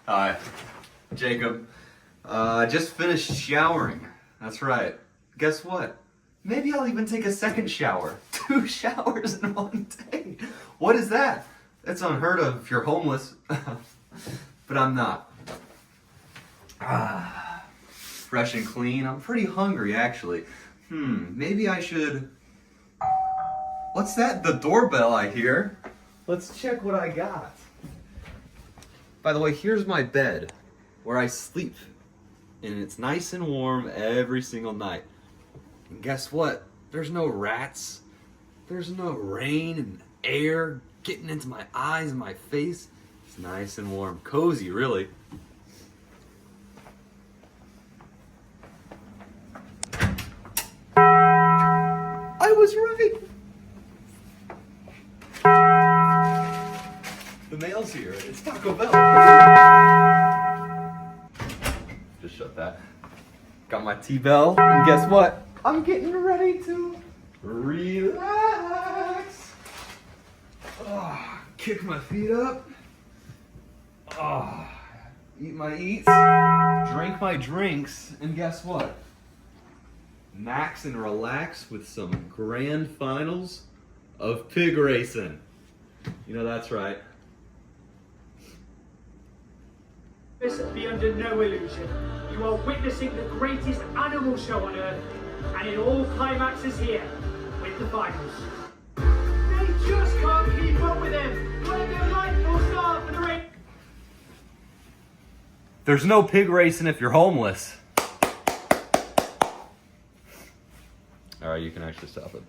Hi, Jacob. I just finished showering. That's right. Guess what? Maybe I'll even take a second shower. 2 showers in one day. What is that? That's unheard of if you're homeless. But I'm not. Fresh and clean. I'm pretty hungry, actually. Maybe I should... What's that? The doorbell I hear. Let's check what I got. By the way, here's my bed where I sleep. And it's nice and warm every single night. And guess what? There's no rats. There's no rain and air getting into my eyes and my face. It's nice and warm. Cozy, really. I was right. The mail's here. It's Taco Bell. Just shut that. Got my T-bell, and guess what? I'm getting ready to relax. Kick my feet up. Eat my eats. Drink my drinks, and guess what? Max and relax with some grand finals of pig racing. You know that's right. Be under no illusion. You are witnessing the greatest animal show on earth, and it all climaxes here with the finals. They just can't keep up with him. What a delightful start for the race. There's no pig racing if you're homeless. All right, you can actually stop it.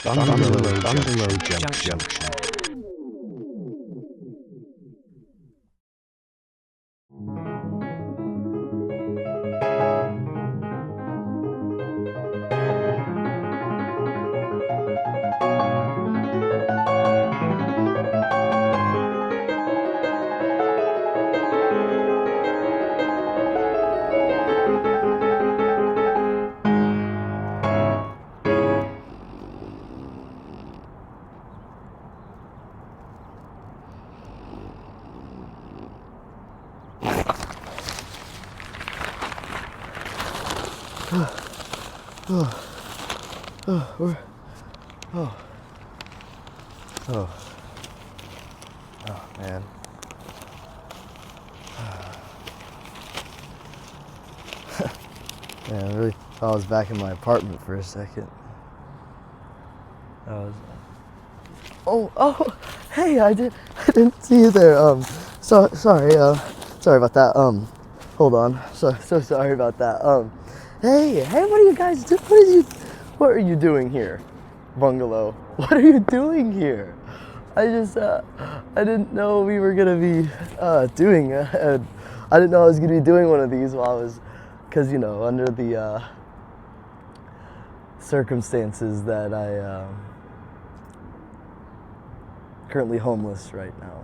Bungalow Junction. Oh man. Man, I really thought I was back in my apartment for a second. Oh, hey, I didn't see you there. Sorry about that. Hold on. So sorry about that. Hey, what are you guys doing? What are you doing here? Bungalow. What are you doing here? I didn't know we were gonna be I didn't know I was gonna be doing one of these while I was, cause under the circumstances that I currently homeless right now.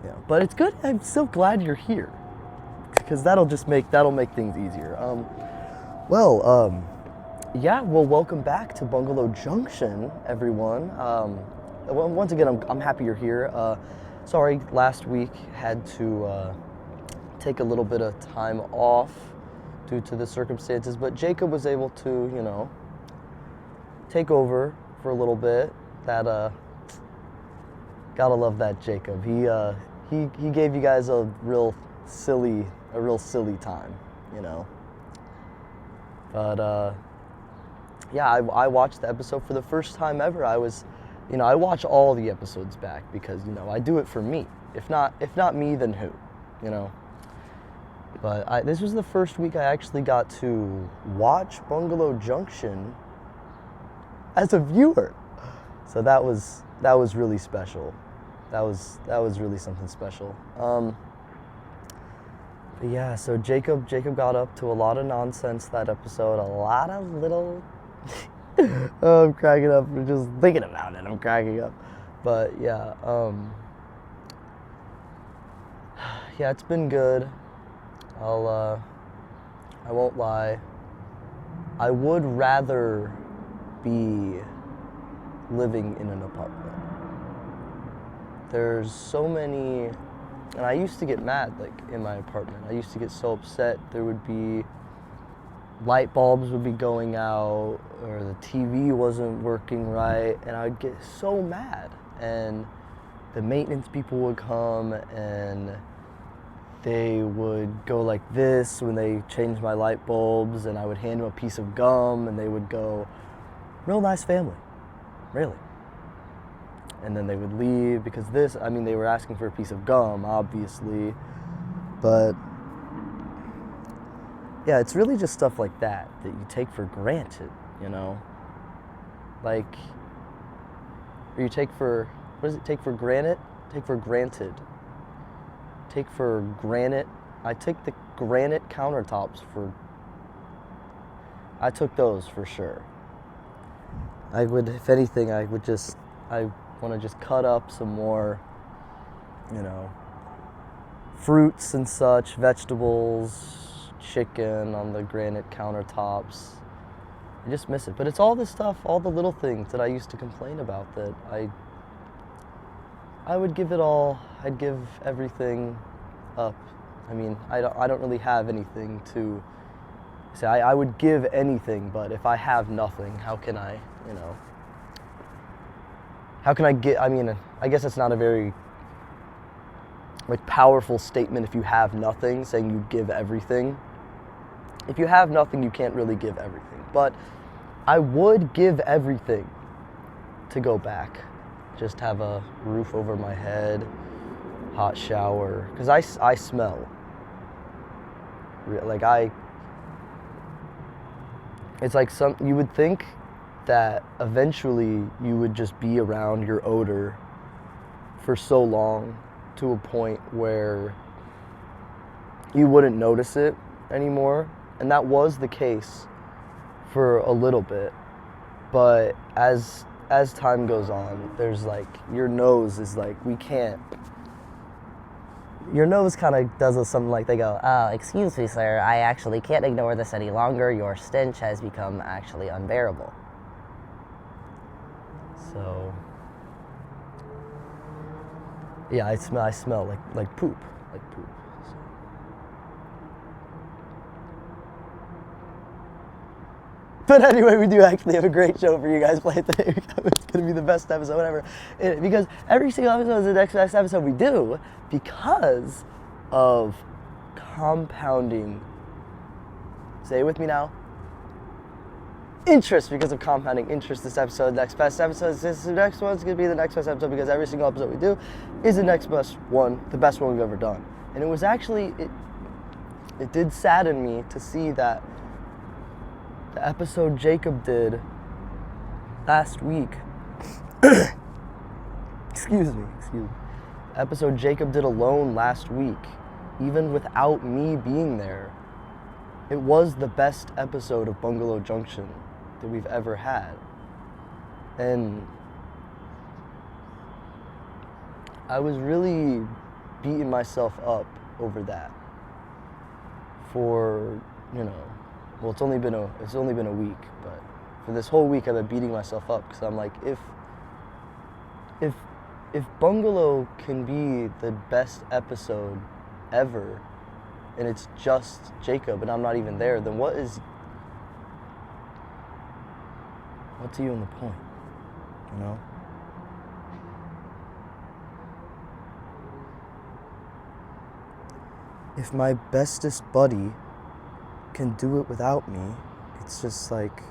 Yeah, but it's good. I'm so glad you're here, because that'll make things easier. Yeah, well, welcome back to Bungalow Junction, everyone. Once again, I'm happy you're here. Sorry, last week had to take a little bit of time off due to the circumstances, but Jacob was able to, take over for a little bit. That gotta love that Jacob. He gave you guys a real silly time, But yeah, I watched the episode for the first time ever. I watch all the episodes back because I do it for me. If not me, then who? But this was the first week I actually got to watch Bungalow Junction as a viewer. So that was really special. That was really something special. But yeah, so Jacob got up to a lot of nonsense that episode, a lot of little oh, I'm cracking up just thinking about it. I'm cracking up. But yeah, yeah, it's been good. I won't lie. I would rather be living in an apartment. There's so many, and I used to get mad, like, in my apartment. I used to get so upset. There would be, light bulbs would be going out, or the TV wasn't working right, and I'd get so mad. And the maintenance people would come, and they would go like this when they changed my light bulbs, and I would hand them a piece of gum, and they would go, "Real nice family, really." And then they would leave because they were asking for a piece of gum, obviously, but yeah, it's really just stuff like that you take for granted, you know? Like, or you take for, what is it, take for granted? Take for granted. Take for granite. I take the granite countertops I took those for sure. I would, if anything, I want to just cut up some more, you know, fruits and such, vegetables, chicken on the granite countertops. I just miss it. But it's all this stuff, all the little things that I used to complain about that I would give it all. I'd give everything up. I mean, I don't really have anything to say. I would give anything, but if I have nothing, how can I, you know, how can I get, I mean, I guess it's not a very, like, powerful statement if you have nothing, saying you give everything. If you have nothing, you can't really give everything. But I would give everything to go back. Just have a roof over my head, hot shower, because I smell. Like, it's like you would think that eventually you would just be around your odor for so long to a point where you wouldn't notice it anymore. And that was the case for a little bit. But as time goes on, there's like, your nose is like, your nose kind of does something like, they go, "Excuse me, sir, I actually can't ignore this any longer. Your stench has become actually unbearable." So, yeah, I smell like poop, So. But anyway, we do actually have a great show for you guys playing today. It's going to be the best episode ever. Because every single episode is the next best episode we do because of compounding. Say it with me now. Interest, because of compounding interest. This episode, next best episode. The next one's going to be the next best episode because every single episode we do is the next best one, the best one we've ever done. And it was actually, it did sadden me to see that the episode Jacob did last week, excuse me, the episode Jacob did alone last week, even without me being there, it was the best episode of Bungalow Junction that we've ever had. And I was really beating myself up over that for, you know, well, it's only been a week, but for this whole week I've been beating myself up because I'm like, if Bungalow can be the best episode ever, and it's just Jacob and I'm not even there, then what's even the point, you know? If my bestest buddy can do it without me, it's just like,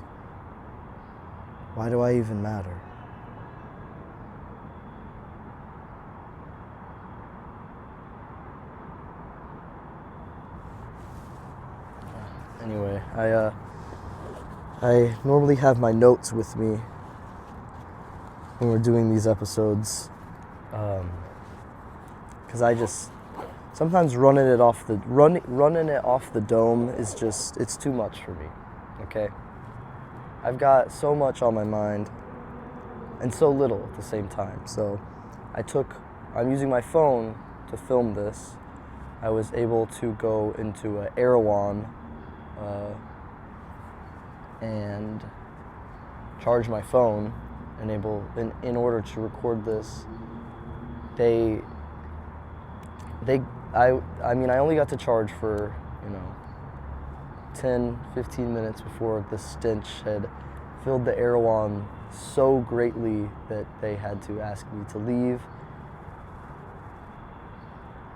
why do I even matter? Anyway, I normally have my notes with me when we're doing these episodes, because I just sometimes running it off the dome is just, it's too much for me. Okay, I've got so much on my mind and so little at the same time. So I'm using my phone to film this, I was able to go into Erewhon and charge my phone, in order to record this. I only got to charge for 10, 15 minutes before the stench had filled the Erewhon so greatly that they had to ask me to leave.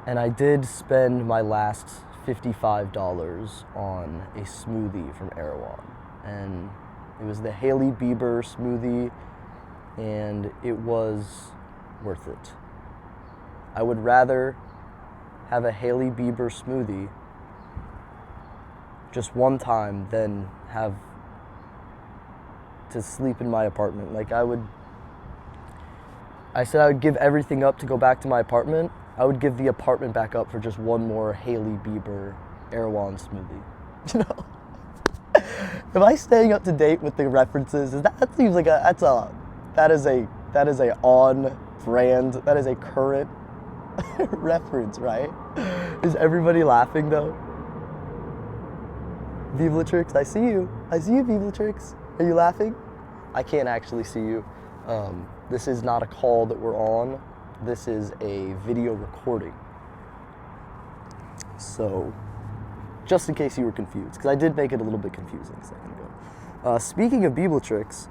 And I did spend my last $55 on a smoothie from Erewhon. And it was the Hailey Bieber smoothie, and it was worth it. I would rather have a Hailey Bieber smoothie just one time than have to sleep in my apartment. I said I would give everything up to go back to my apartment. I would give the apartment back up for just one more Hailey Bieber Erewhon smoothie. Am I staying up to date with the references? That seems like that is a on brand, that is a current reference, right? Is everybody laughing though? Bibletrix, I see you, Bibletrix. Are you laughing? I can't actually see you. This is not a call that we're on. This is a video recording. So, just in case you were confused, because I did make it a little bit confusing a second ago. Speaking of Bibletrix,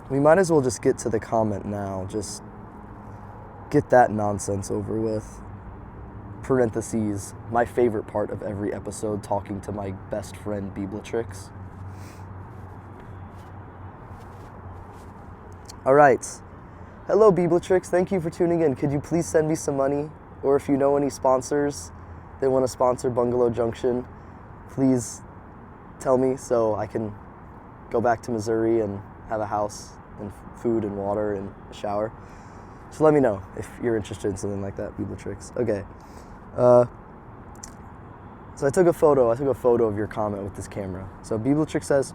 we might as well just get to the comment now. Just get that nonsense over with. Parentheses, my favorite part of every episode, talking to my best friend Bibletrix. All right. Hello, Bibletrix. Thank you for tuning in. Could you please send me some money? Or if you know any sponsors that want to sponsor Bungalow Junction, please tell me so I can go back to Missouri and have a house and food and water and a shower. So let me know if you're interested in something like that, Bibletrix. Okay. So I took a photo of your comment with this camera. So Bibletrix says,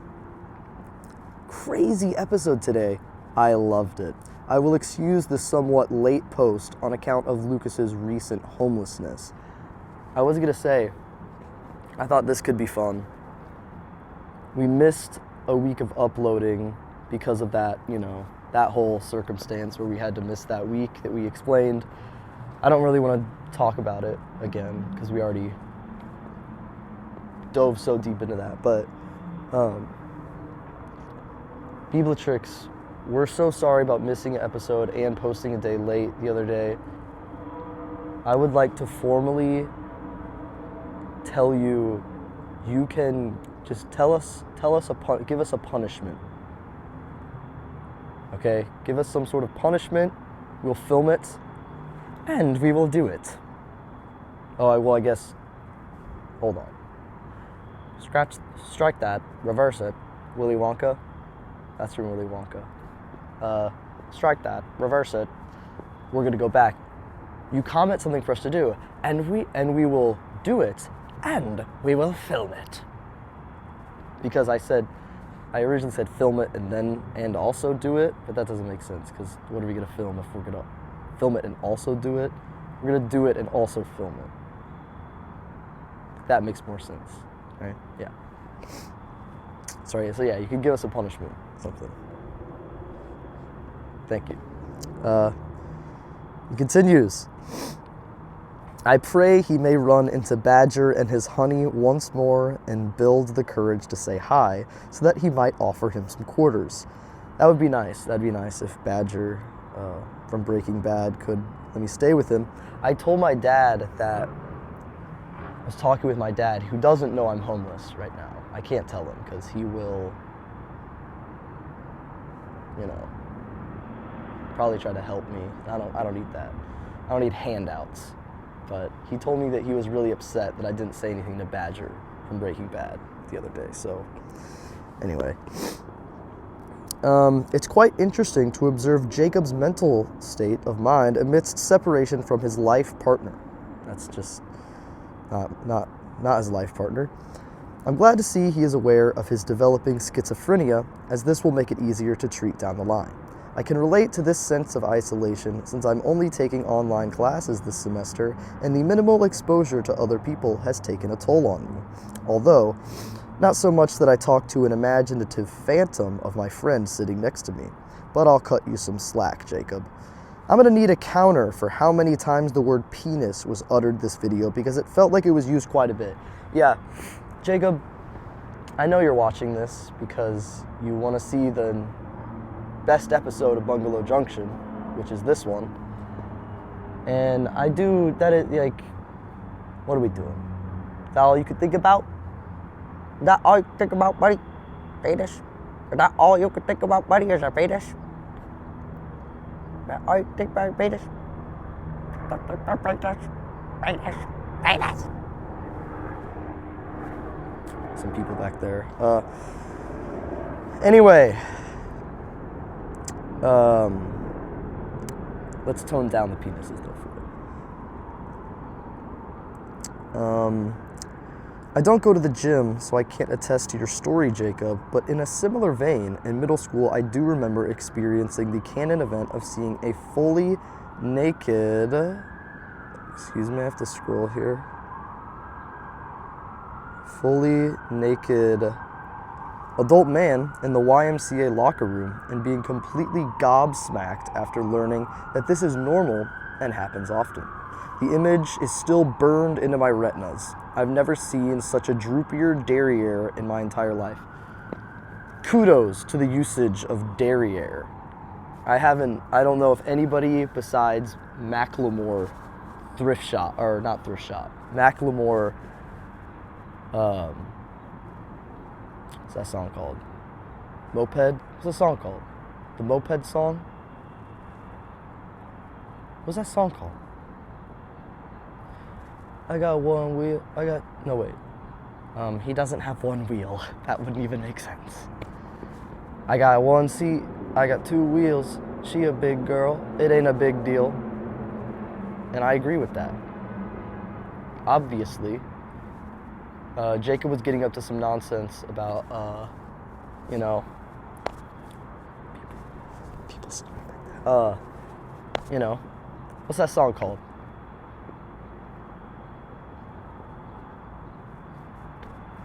crazy episode today. I loved it. I will excuse the somewhat late post on account of Lucas's recent homelessness. I was gonna say, I thought this could be fun. We missed a week of uploading because of that, that whole circumstance where we had to miss that week that we explained. I don't really want to talk about it again because we already dove so deep into that. But Bibletrix, we're so sorry about missing an episode and posting a day late the other day. I would like to formally tell you, you can just give us a punishment. Okay? Give us some sort of punishment. We'll film it, and we will do it. Oh, well, I guess, hold on. Strike that, reverse it. Willy Wonka? That's from Willy Wonka. Strike that, reverse it. We're gonna go back. You comment something for us to do, and we will do it, and we will film it. Because I originally said film it and also do it, but that doesn't make sense, because what are we gonna film if we're gonna film it and also do it? We're gonna do it and also film it. That makes more sense, right? Yeah. Sorry, so yeah, you can give us a punishment, something. Thank you. He continues. I pray he may run into Badger and his honey once more and build the courage to say hi so that he might offer him some quarters. That would be nice. That'd be nice if Badger from Breaking Bad could let me stay with him. I told my dad that I was talking with my dad, who doesn't know I'm homeless right now. I can't tell him because he will, probably try to help me. I don't need that. I don't need handouts. But he told me that he was really upset that I didn't say anything to Badger from Breaking Bad the other day. So anyway, it's quite interesting to observe Jacob's mental state of mind amidst separation from his life partner. That's just not his life partner. I'm glad to see he is aware of his developing schizophrenia, as this will make it easier to treat down the line. I can relate to this sense of isolation since I'm only taking online classes this semester and the minimal exposure to other people has taken a toll on me. Although, not so much that I talk to an imaginative phantom of my friend sitting next to me. But I'll cut you some slack, Jacob. I'm gonna need a counter for how many times the word penis was uttered this video because it felt like it was used quite a bit. Yeah, Jacob, I know you're watching this because you want to see the best episode of Bungalow Junction, which is this one. And I do, that is like, what are we doing? Is that all you could think about? Is that all you could think about, buddy? Penis? Is that all you could think about, buddy, is a penis? Is that all you think about, penis? Penis. Some people back there. Anyway. Let's tone down the penises though for a bit. I don't go to the gym, so I can't attest to your story, Jacob, but in a similar vein, in middle school, I do remember experiencing the canon event of seeing a fully naked, excuse me, I have to scroll here, fully naked adult man in the YMCA locker room and being completely gobsmacked after learning that this is normal and happens often. The image is still burned into my retinas. I've never seen such a droopier derriere in my entire life. Kudos to the usage of derriere. I don't know if anybody besides Macklemore thrift shop, or not thrift shop, Macklemore, what's that song called? Moped? What's the song called? The Moped song? What's that song called? I got one wheel. No wait. He doesn't have one wheel. That wouldn't even make sense. I got one seat. I got two wheels. She a big girl. It ain't a big deal. And I agree with that. Obviously. Jacob was getting up to some nonsense about, people what's that song called?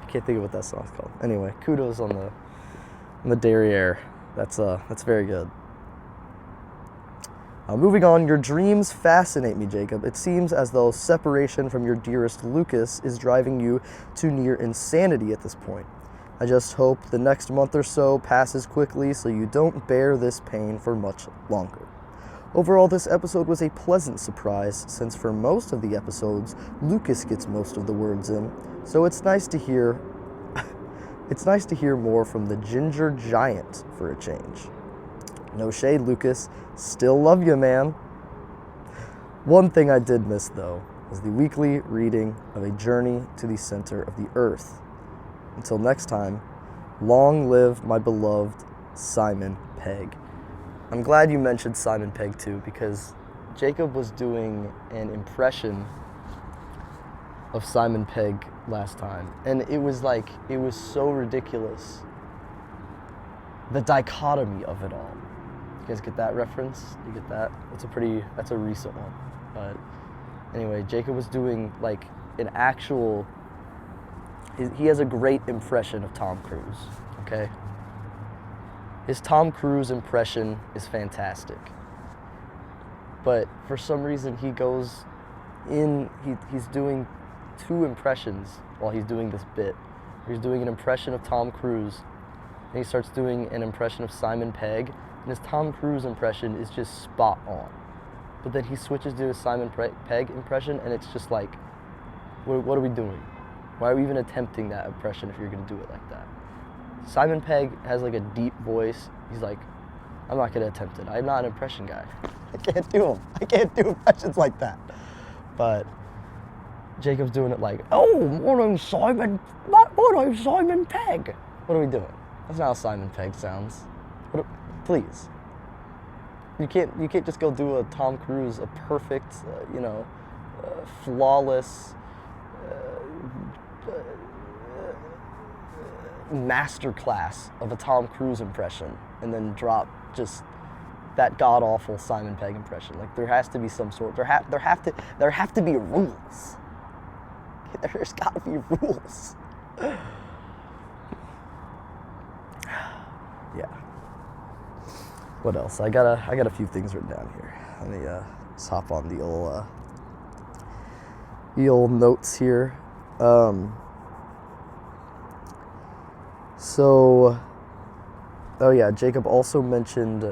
I can't think of what that song's called. Anyway, kudos on the derriere. That's very good. Moving on, your dreams fascinate me, Jacob. It seems as though separation from your dearest Lucas is driving you to near insanity at this point. I just hope the next month or so passes quickly so you don't bear this pain for much longer. Overall, this episode was a pleasant surprise, since for most of the episodes, Lucas gets most of the words in, so it's nice to hear more from the ginger giant for a change. No shade, Lucas. Still love you, man. One thing I did miss, though, was the weekly reading of A Journey to the Center of the Earth. Until next time, long live my beloved Simon Pegg. I'm glad you mentioned Simon Pegg, too, because Jacob was doing an impression of Simon Pegg last time, and it was so ridiculous. The dichotomy of it all. You guys get that reference? You get that? That's a recent one. But anyway, Jacob was doing like an actual, he has a great impression of Tom Cruise, okay? His Tom Cruise impression is fantastic. But for some reason he goes in, he's doing two impressions while he's doing this bit. He's doing an impression of Tom Cruise, and he starts doing an impression of Simon Pegg. And his Tom Cruise impression is just spot on. But then he switches to his Simon Pegg impression, and it's just like, what are we doing? Why are we even attempting that impression if you're going to do it like that? Simon Pegg has like a deep voice. He's like, I'm not going to attempt it. I'm not an impression guy. I can't do them. I can't do impressions like that. But Jacob's doing it like, oh, my name's Simon Pegg. What are we doing? That's not how Simon Pegg sounds. Please. You can't just go do a Tom Cruise, a perfect, flawless masterclass of a Tom Cruise impression, and then drop just that god awful Simon Pegg impression. Like there has to be some sort. There have to be rules. There's got to be rules. Yeah. What else? I got a few things written down here. Let me just hop on the old notes here. So, oh yeah, Jacob also mentioned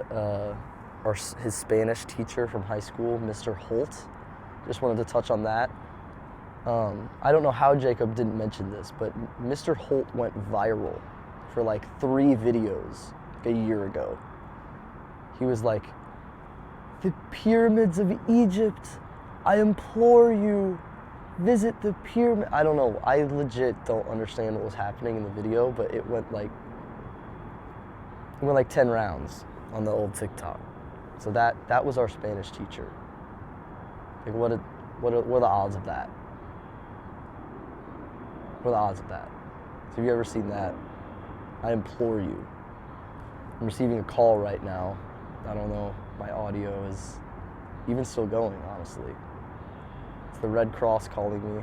his Spanish teacher from high school, Mr. Holt. Just wanted to touch on that. I don't know how Jacob didn't mention this, but Mr. Holt went viral for like 3 videos a year ago. He was like, "The pyramids of Egypt, I implore you, visit the pyramid." I don't know, I legit don't understand what was happening in the video, but it went like 10 rounds on the old TikTok. So that was our Spanish teacher. Like what are the odds of that? What are the odds of that? So have you ever seen that? I implore you. I'm receiving a call right now. I don't know, my audio is even still going, honestly. It's the Red Cross calling me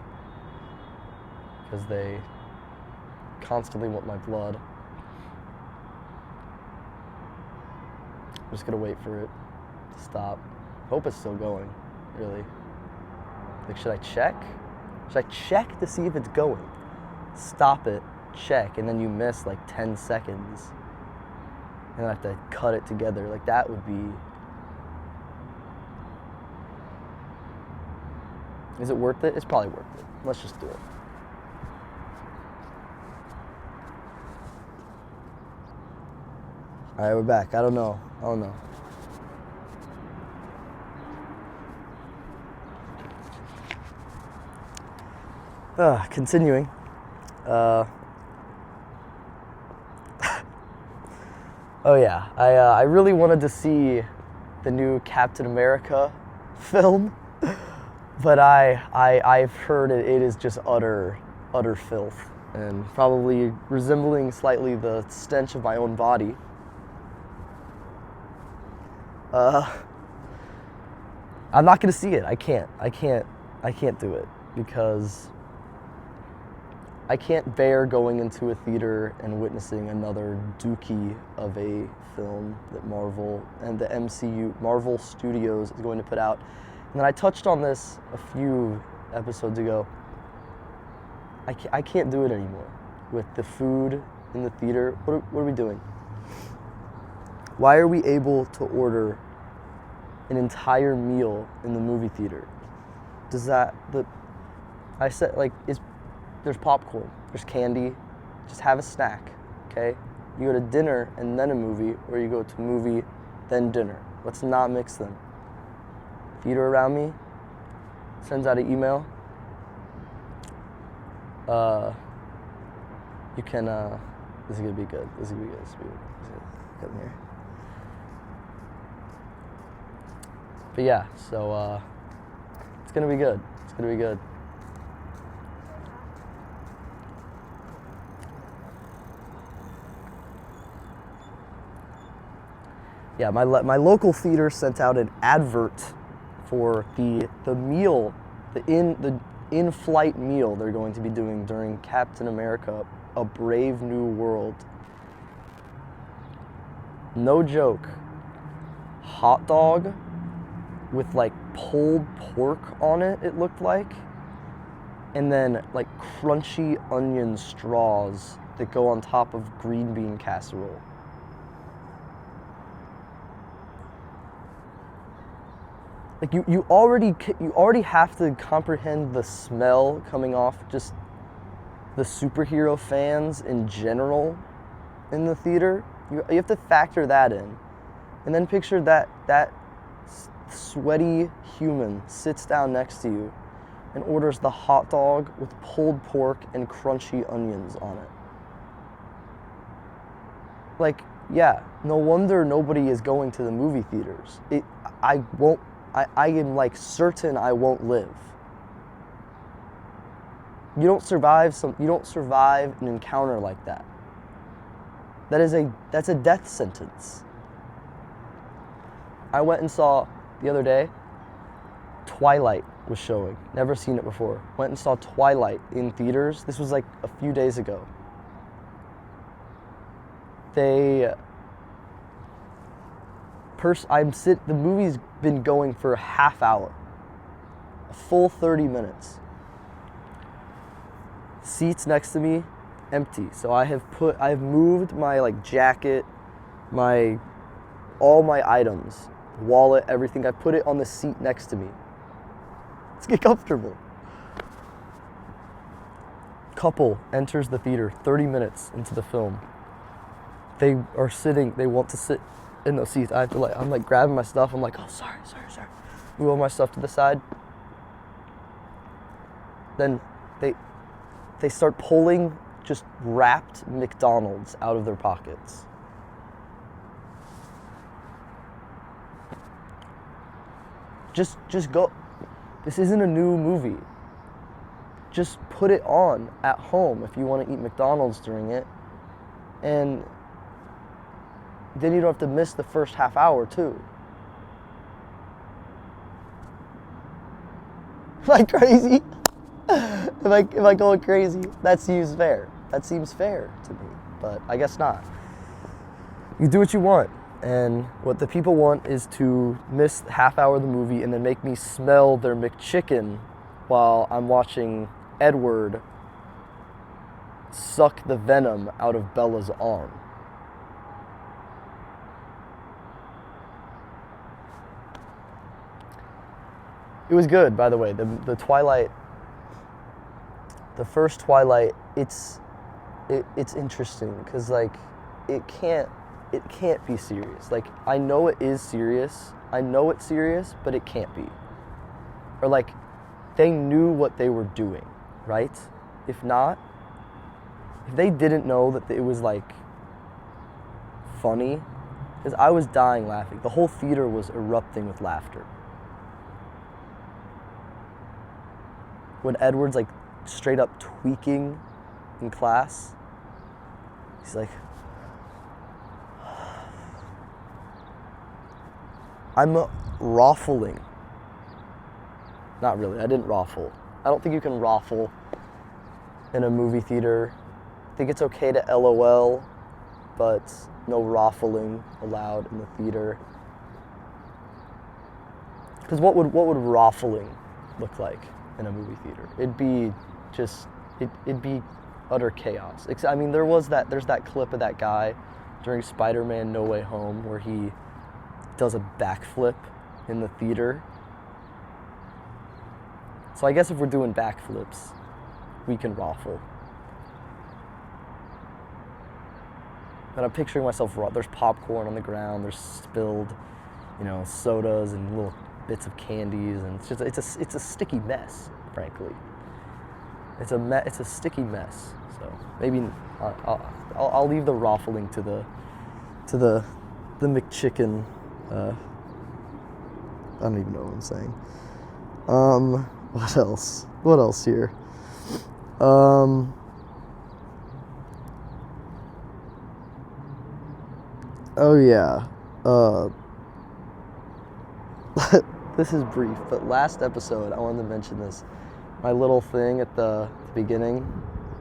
because they constantly want my blood. I'm just gonna wait for it to stop. Hope it's still going, really. Like, should I check? Should I check to see if it's going? Stop it, check, and then you miss like 10 seconds. And I have to cut it together. Like, that would be... Is it worth it? It's probably worth it. Let's just do it. All right, we're back. I don't know. Continuing. Oh yeah, I really wanted to see the new Captain America film, but I've heard it is just utter filth and probably resembling slightly the stench of my own body. I'm not gonna see it. I can't do it because I can't bear going into a theater and witnessing another dookie of a film that Marvel and the MCU, Marvel Studios, is going to put out. And then I touched on this a few episodes ago. I can't do it anymore. With the food in the theater, what are we doing? Why are we able to order an entire meal in the movie theater? There's popcorn, there's candy, just have a snack, okay? You go to dinner and then a movie, or you go to movie, then dinner. Let's not mix them. Theater around me sends out an email. You can, this is gonna be good. Come here. But yeah, so it's gonna be good. Yeah, my local theater sent out an advert for the meal, the in-flight meal they're going to be doing during Captain America: A Brave New World. No joke. Hot dog with like pulled pork on it, it looked like. And then like crunchy onion straws that go on top of green bean casserole. Like you already have to comprehend the smell coming off just the superhero fans in general in the theater. You have to factor that in, and then picture that sweaty human sits down next to you and orders the hot dog with pulled pork and crunchy onions on it. Like, yeah, no wonder nobody is going to the movie theaters. I am like certain I won't live. You don't survive an encounter like that. That's a death sentence. I went and saw the other day, Twilight was showing. Never seen it before. Went and saw Twilight in theaters. This was like a few days ago. The movie's been going for a half hour. A full 30 minutes. Seats next to me, empty. So I've moved my like jacket, all my items, wallet, everything. I put it on the seat next to me. Let's get comfortable. Couple enters the theater 30 minutes into the film. They want to sit in those seats. I'm like grabbing my stuff. I'm like, oh, sorry. Move all my stuff to the side. Then they start pulling just wrapped McDonald's out of their pockets. Just go. This isn't a new movie. Just put it on at home if you want to eat McDonald's during it. And then you don't have to miss the first half hour too. Am I crazy? Am I going crazy? That seems fair. That seems fair to me, but I guess not. You do what you want, and what the people want is to miss half hour of the movie and then make me smell their McChicken while I'm watching Edward suck the venom out of Bella's arm. It was good, by the way. The Twilight, the first Twilight, it's interesting because like it can't be serious. Like I know it is serious. I know it's serious, but it can't be. Or like they knew what they were doing, right? If not, if they didn't know that it was like funny, because I was dying laughing. The whole theater was erupting with laughter. When Edward's like straight up tweaking in class, he's like, I'm raffling. Not really, I didn't raffle. I don't think you can raffle in a movie theater. I think it's okay to LOL, but no raffling allowed in the theater. Because what would raffling look like in a movie theater? It'd be utter chaos. I mean, there's that clip of that guy during Spider-Man No Way Home where he does a backflip in the theater. So I guess if we're doing backflips, we can raffle. And I'm picturing myself, there's popcorn on the ground, there's spilled, sodas and little bits of candies, and it's a sticky mess, frankly. It's a sticky mess. So maybe I'll leave the raffling to the McChicken. I don't even know what I'm saying. What else? What else here? Oh yeah. This is brief, but last episode I wanted to mention this. My little thing at the beginning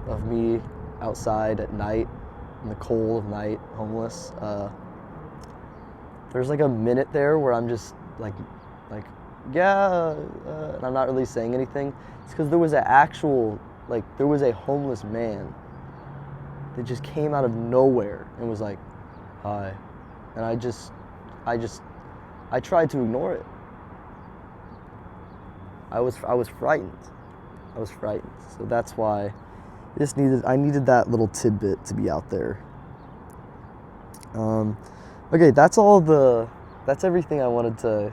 of me outside at night, in the cold of night, homeless. There's like a minute there where I'm just like, yeah, and I'm not really saying anything. It's because there was there was a homeless man that just came out of nowhere and was like, hi. And I tried to ignore it. I was frightened. So that's why I needed that little tidbit to be out there. Okay, that's everything I wanted to,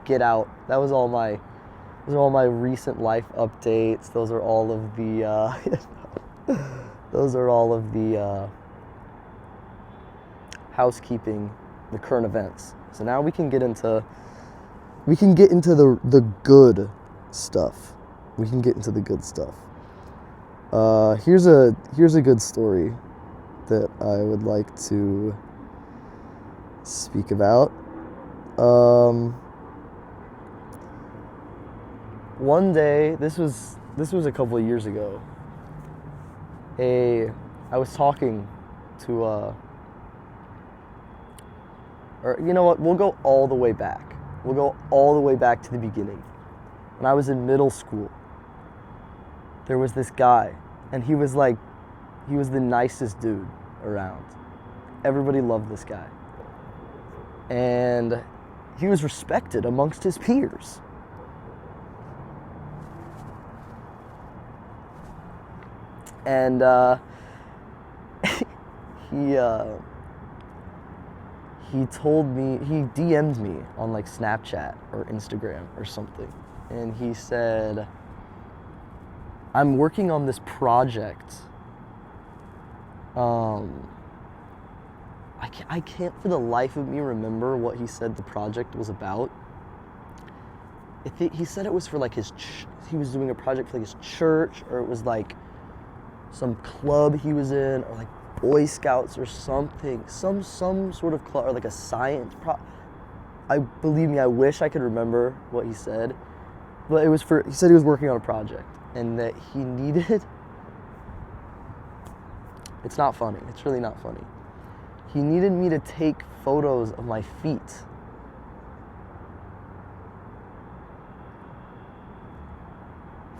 get out. Those are all my recent life updates. Those are all of the housekeeping, the current events. So now we can get into the good stuff. Here's a good story that I would like to speak about. One day, this was a couple of years ago. I was talking to or you know what? We'll go all the way back. We'll go all the way back to the beginning. When I was in middle school, there was this guy, and he was the nicest dude around. Everybody loved this guy. And he was respected amongst his peers. And he told me, he DM'd me on like Snapchat or Instagram or something. And he said, I'm working on this project. I can't for the life of me remember what he said the project was about. He said it was for like he was doing a project for like his church, or it was like some club he was in, or like Boy Scouts or something, some sort of club, or like a science believe me, I wish I could remember what he said, but he said he was working on a project and that he needed, it's not funny, it's really not funny. He needed me to take photos of my feet.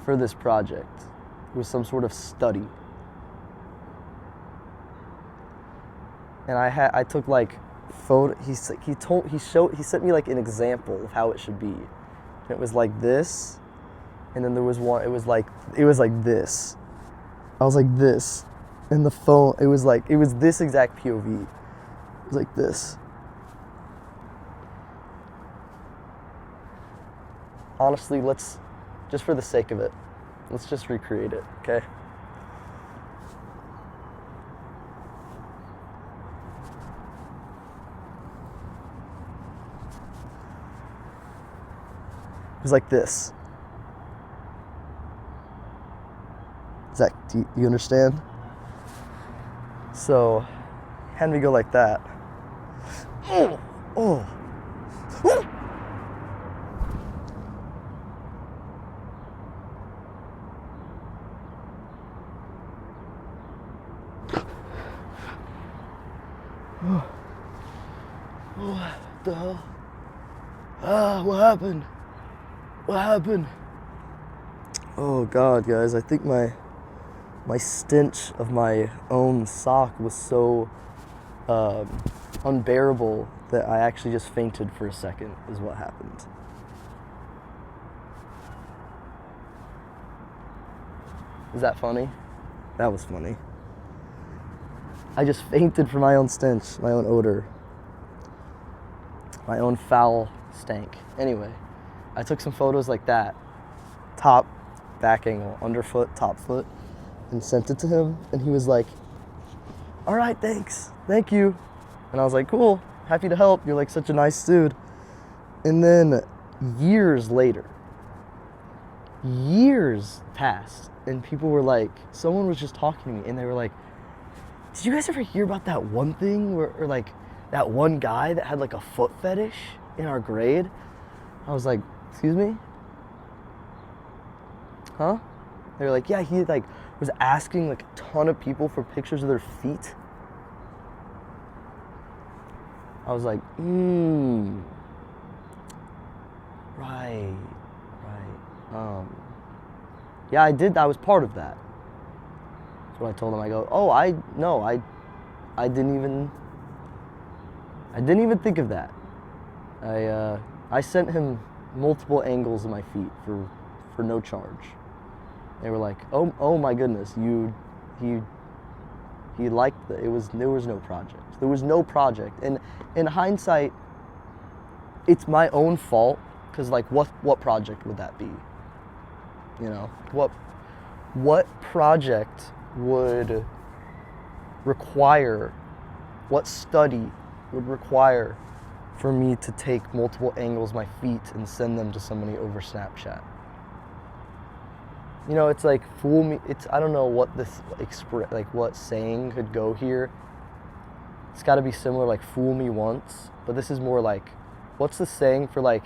For this project. It was some sort of study. And I took like photo, he sent me like an example of how it should be. And it was like this, and then there was one, it was like this. I was like this. And the phone, it was this exact POV. It was like this. Honestly, just for the sake of it, let's just recreate it, okay? It was like this. Zach, do you understand? So, had me go like that. Oh. What the hell? What happened? What happened? Oh God, guys, I think my stench of my own sock was so unbearable that I actually just fainted for a second, is what happened. Is that funny? That was funny. I just fainted for my own stench, my own odor, my own foul stank. Anyway, I took some photos like that, top, back angle, underfoot, top foot, and sent it to him, and he was like, all right, thanks, thank you. And I was like, cool, happy to help, you're like such a nice dude. And then years later, years passed, and people were like, someone was just talking to me, and they were like, did you guys ever hear about that one thing or like that one guy that had like a foot fetish in our grade? I was like, excuse me? Huh? They were like, yeah, he like was asking like a ton of people for pictures of their feet. I was like, right. Yeah, I did, I was part of that. That's what I told him. I go, oh, I didn't even think of that. I sent him multiple angles of my feet for no charge. They were like, oh my goodness, he liked it. There was no project. There was no project. And in hindsight, it's my own fault, because like what project would that be? You know, what project would require, what study would require for me to take multiple angles of my feet and send them to somebody over Snapchat? You know, it's like, fool me, I don't know what this, what saying could go here. It's gotta be similar, like fool me once, but this is more like what's the saying for like,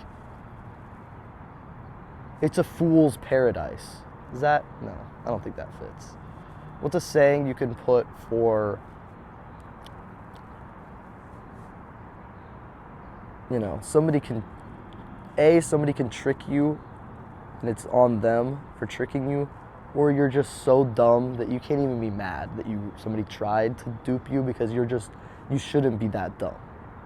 it's a fool's paradise? Is that, no, I don't think that fits. What's a saying you can put for, you know, somebody can trick you and it's on them for tricking you, or you're just so dumb that you can't even be mad that somebody tried to dupe you because you shouldn't be that dumb.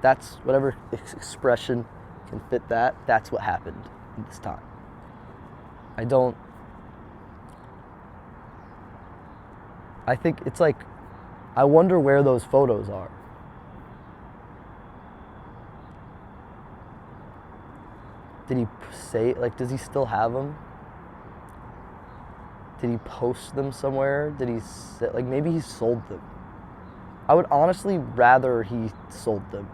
That's whatever expression can fit that. That's what happened this time. I think it's like, I wonder where those photos are. Did he say, like, does he still have them? Did he post them somewhere? Did he say, like, maybe he sold them? I would honestly rather he sold them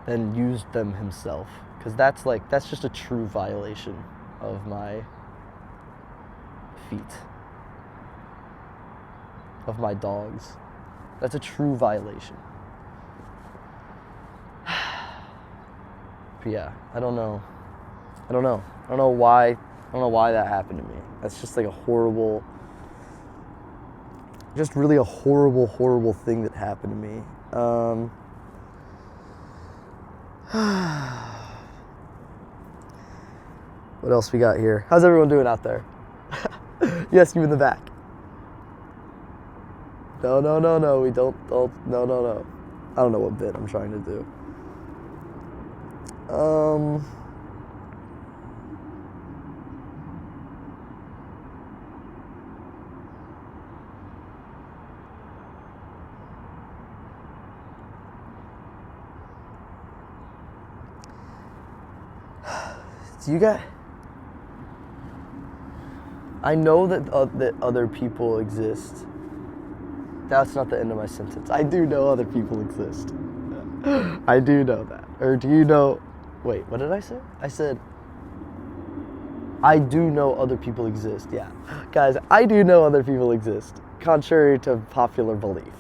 than used them himself, because that's just a true violation of my feet, of my dogs. That's a true violation. But yeah, I don't know why that happened to me. That's just like really a horrible thing that happened to me. What else we got here? How's everyone doing out there? Yes, you in the back. No, we don't, no. I don't know what bit I'm trying to do. I know that other people exist. That's not the end of my sentence. I do know other people exist. I do know that. Or do you know... Wait, what did I say? I said, I do know other people exist. Yeah. Guys, I do know other people exist. Contrary to popular belief.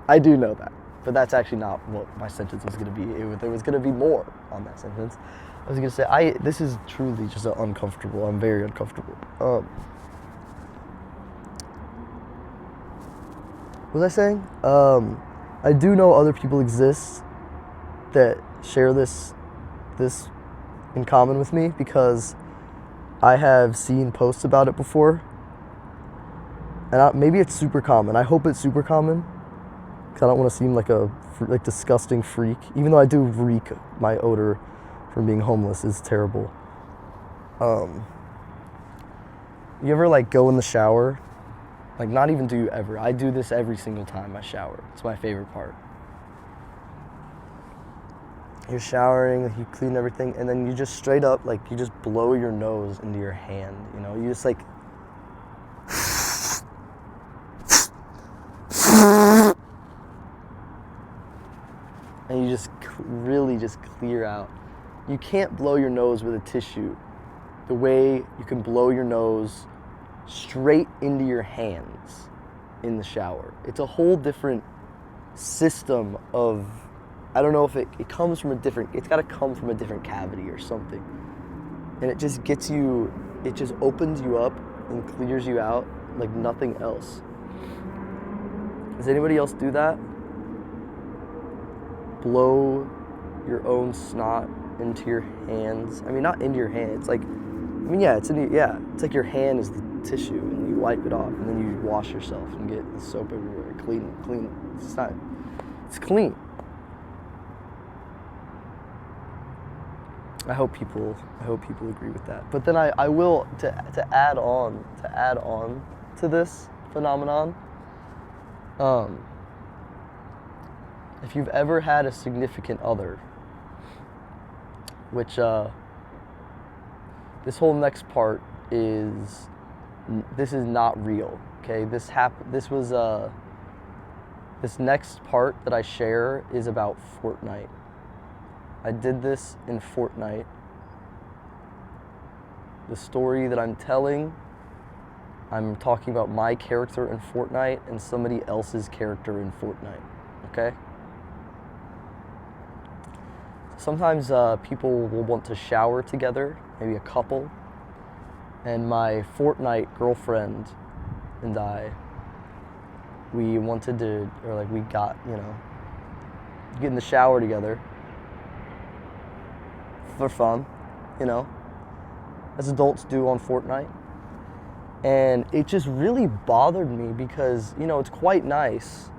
I do know that. But that's actually not what my sentence was going to be. There was going to be more on that sentence. I was going to say, this is truly just uncomfortable. I'm very uncomfortable. What was I saying? I do know other people exist that share this in common with me, because I have seen posts about it before. And maybe it's super common. I hope it's super common, because I don't want to seem like a disgusting freak. Even though I do reek, my odor from being homeless is terrible. You ever like go in the shower? Like, not even do you ever. I do this every single time I shower. It's my favorite part. You're showering, you clean everything, and then you just straight up, like, you just blow your nose into your hand, you know? You just like... and you just really just clear out. You can't blow your nose with a tissue the way you can blow your nose straight into your hands in the shower. It's a whole different system of, I don't know if it comes from it's gotta come from a different cavity or something. And it just gets you, it just opens you up and clears you out like nothing else. Does anybody else do that? Blow your own snot into your hands. I mean, not into your hand. It's like, it's like your hand is the tissue, and you wipe it off, and then you wash yourself and get the soap everywhere. Clean. It's clean. I hope people agree with that. But then I will to add on to this phenomenon. If you've ever had a significant other, which this whole next part is not real. Okay, this next part that I share is about Fortnite. I did this in Fortnite. The story that I'm telling, I'm talking about my character in Fortnite and somebody else's character in Fortnite. Okay? sometimes people will want to shower together, maybe a couple. And my Fortnite girlfriend and I, we wanted to, or like we got, get in the shower together for fun, as adults do on Fortnite. And it just really bothered me because, it's quite nice.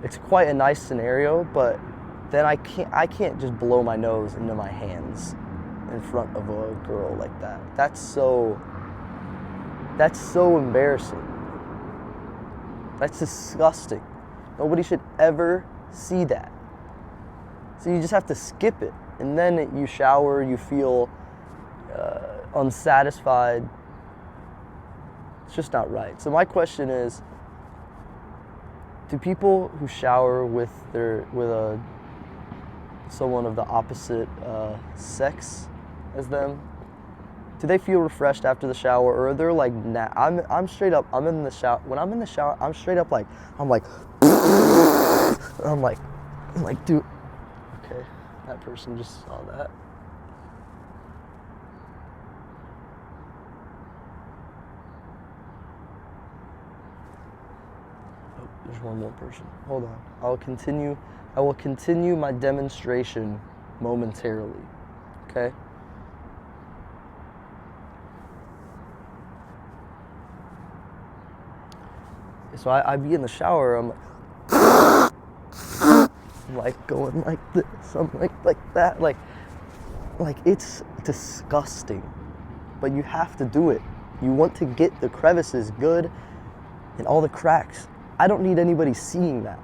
It's quite a nice scenario, but then I can't just blow my nose into my hands in front of a girl like that. That's so embarrassing. That's disgusting. Nobody should ever see that. So you just have to skip it. And then you shower, you feel unsatisfied. It's just not right. So my question is, do people who shower with someone of the opposite sex as them, do they feel refreshed after the shower, or are they like, nah? I'm straight up. I'm in the shower. When I'm in the shower, I'm straight up like, I'm like, dude. Okay, that person just saw that. Oh, there's one more person. Hold on. I will continue my demonstration momentarily. Okay? So I be in the shower, I'm like going like this, I'm like that, like it's disgusting, but you have to do it. You want to get the crevices good and all the cracks. I don't need anybody seeing that.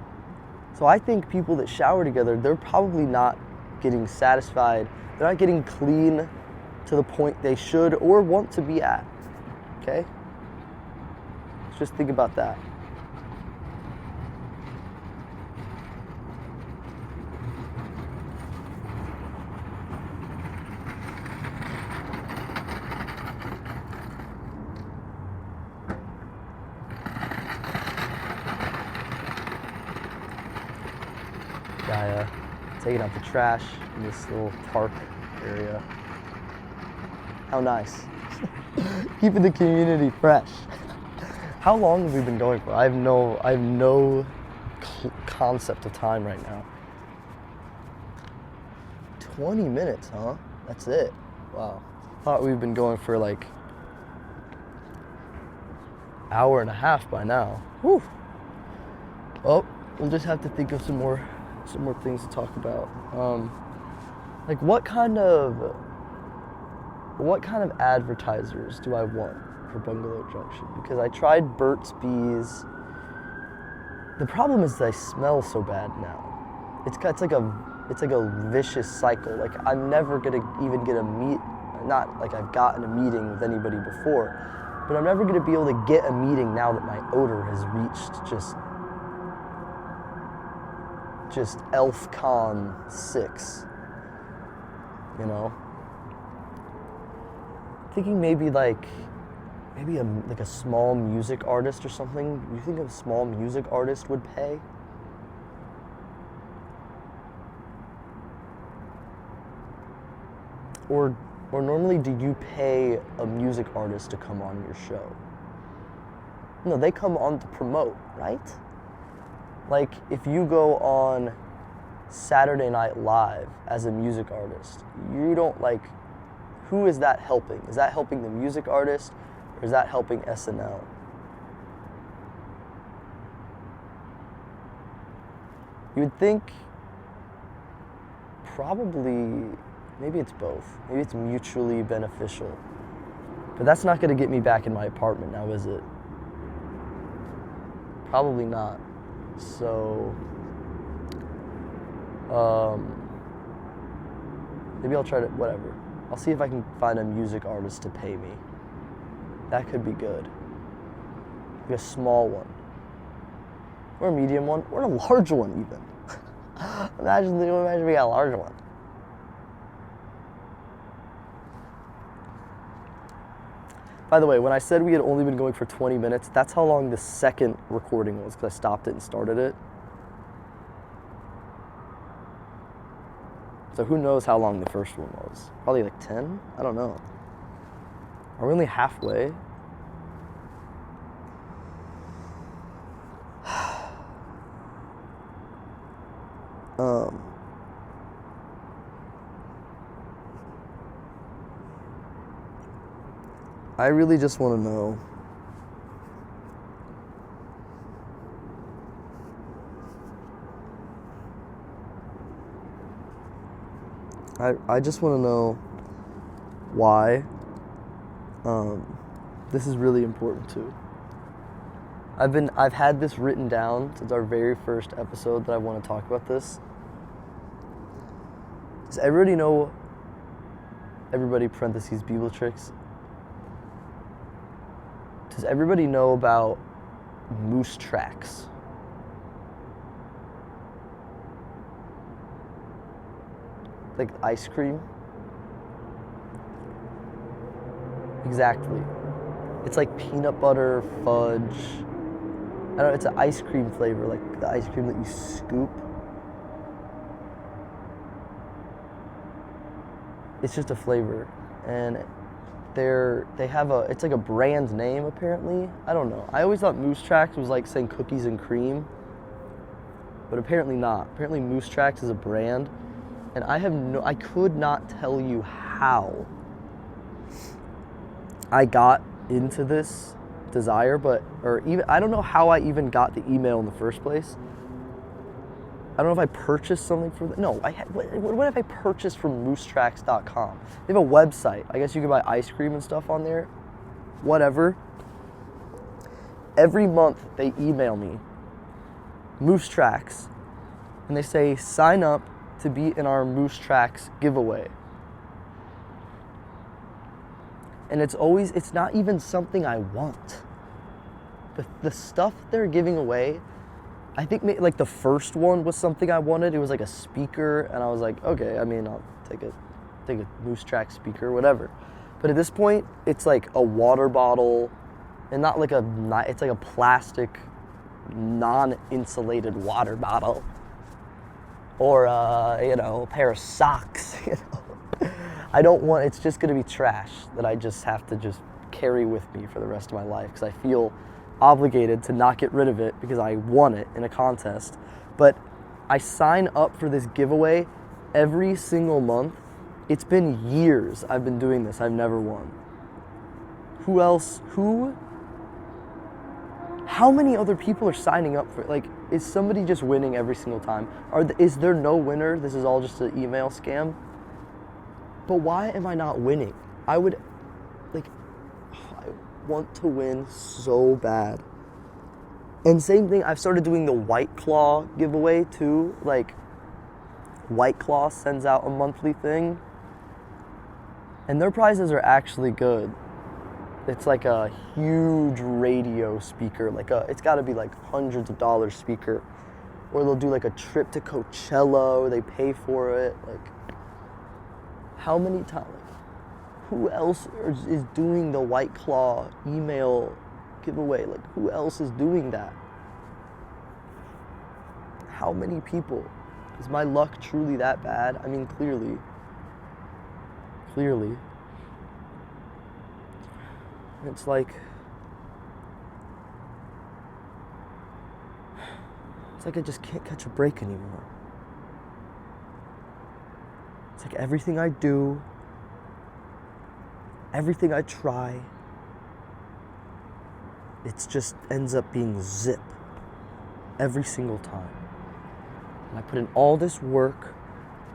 So I think people that shower together, they're probably not getting satisfied. They're not getting clean to the point they should or want to be at. Okay? Let's just think about that. Guy taking out the trash in this little park area. How nice. Keeping the community fresh. How long have we been going for? I have no concept of time right now. 20 minutes, huh? That's it. Wow. Thought we've been going for like hour and a half by now. Whew. Well, we'll just have to think of some more things to talk about. Like what kind of advertisers do I want for Bungalow Junction? Because I tried Burt's Bees. The problem is that I smell so bad now. It's like a vicious cycle. Like I'm never gonna even get not like I've gotten a meeting with anybody before, but I'm never gonna be able to get a meeting now that my odor has reached just ElfCon 6, Thinking maybe a small music artist or something. You think a small music artist would pay? Or normally do you pay a music artist to come on your show? No, they come on to promote, right? Like, if you go on Saturday Night Live as a music artist, you don't who is that helping? Is that helping the music artist, or is that helping SNL? You would think probably, maybe it's both. Maybe it's mutually beneficial. But that's not gonna get me back in my apartment now, is it? Probably not. So, maybe I'll try to, whatever. I'll see if I can find a music artist to pay me. That could be good. Like a small one. Or a medium one, or a large one even. Imagine we got a large one. By the way, when I said we had only been going for 20 minutes, that's how long the second recording was, because I stopped it and started it. So who knows how long the first one was? Probably like 10? I don't know. Are we only halfway? I really just want to know I just want to know why this is really important too. I've had this written down since our very first episode that I want to talk about this. Does everybody know, everybody parentheses Bibletrix, does everybody know about Moose Tracks? Like ice cream? Exactly. It's like peanut butter, fudge. I don't know, it's an ice cream flavor, like the ice cream that you scoop. It's just a flavor. And they have it's like a brand name apparently. I don't know. I always thought Moose Tracks was like saying cookies and cream. But apparently not. Apparently Moose Tracks is a brand. And I could not tell you how I got into this desire, I don't know how I even got the email in the first place. I don't know if I purchased something from what if I purchased from moosetracks.com? They have a website. I guess you can buy ice cream and stuff on there. Whatever. Every month they email me, Moose Tracks, and they say sign up to be in our Moose Tracks giveaway. And it's not even something I want. The stuff they're giving away, I think like the first one was something I wanted. It was like a speaker, and I was like, okay, I mean, I'll take a Moose Track speaker, whatever. But at this point, it's like a water bottle, and it's like a plastic, non-insulated water bottle. Or, a pair of socks, I don't want, it's just gonna be trash that I just have to just carry with me for the rest of my life because I feel obligated to not get rid of it because I won it in a contest. But I sign up for this giveaway every single month. It's been years I've been doing this. I've never won. How many other people are signing up for it? Like, is somebody just winning every single time? Is there no winner? This is all just an email scam? But why am I not winning? I want to win so bad. And same thing, I've started doing the White Claw giveaway too. Like, White Claw sends out a monthly thing. And their prizes are actually good. It's like a huge radio speaker. It's gotta be like hundreds of dollars speaker. Or they'll do like a trip to Coachella, or they pay for it. Like, how many times? Who else is doing the White Claw email giveaway? Like, who else is doing that? How many people? Is my luck truly that bad? I mean, clearly. It's like I just can't catch a break anymore. It's like everything I do, everything I try, it just ends up being zip every single time. And I put in all this work,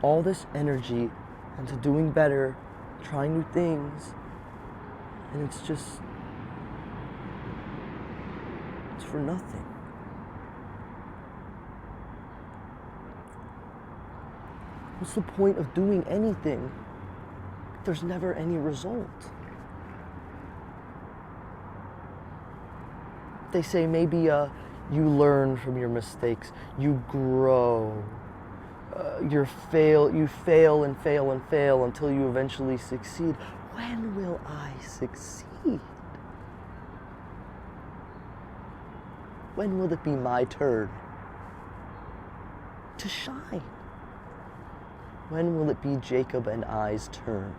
all this energy into doing better, trying new things, and it's for nothing. What's the point of doing anything if there's never any result? They say maybe you learn from your mistakes, you grow, you fail and fail and fail until you eventually succeed. When will I succeed? When will it be my turn to shine? When will it be Jacob and I's turn?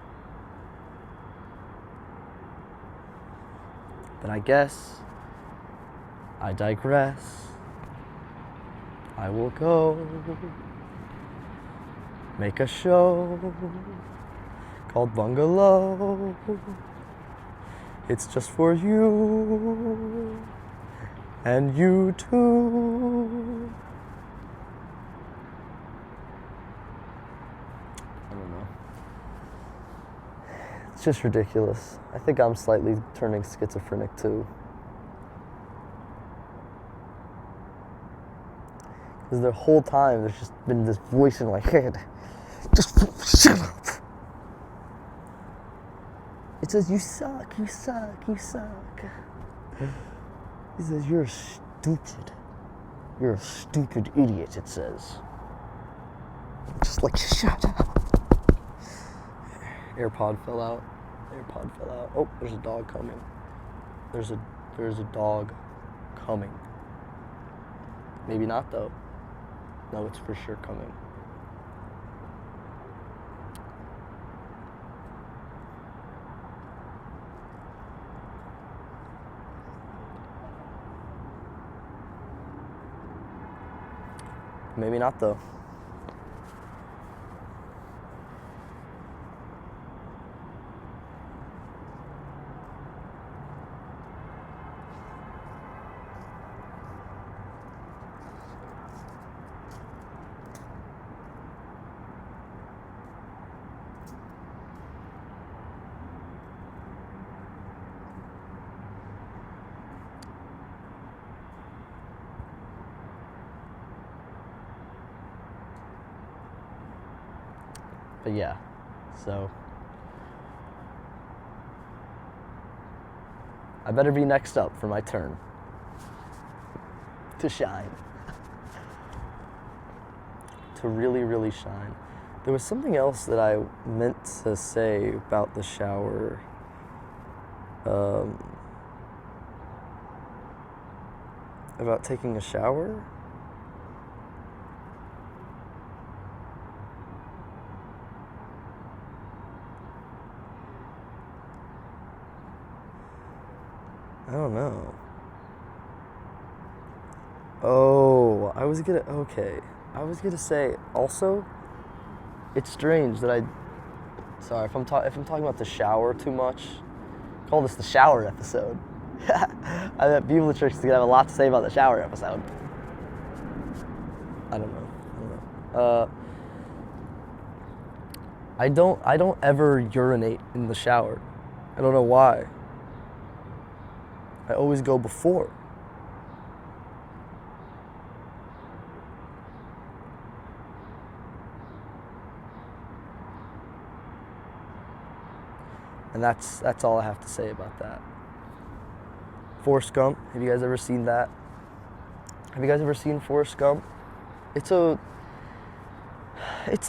But I guess I digress. I will go make a show called Bungalow. It's just for you and you too. I don't know. It's just ridiculous. I think I'm slightly turning schizophrenic too. Because the whole time there's just been this voice in my head. Just shut up. It says, you suck, you suck, you suck. It says, you're stupid. You're a stupid idiot, it says. Just like, shut up. AirPod fell out. AirPod fell out. Oh, there's a dog coming. There's a dog coming. Maybe not though. No, it's for sure coming. Maybe not though. But yeah, so I better be next up for my turn to shine. To really, really shine. There was something else that I meant to say about the shower. About taking a shower. I don't know. Oh, I was gonna say also, it's strange that sorry if I'm talking about the shower too much. Call this the shower episode. I bet Beavertrix is gonna have a lot to say about the shower episode. I don't know. I don't ever urinate in the shower. I don't know why. I always go before. And that's all I have to say about that. Forrest Gump, have you guys ever seen that? Have you guys ever seen Forrest Gump? It's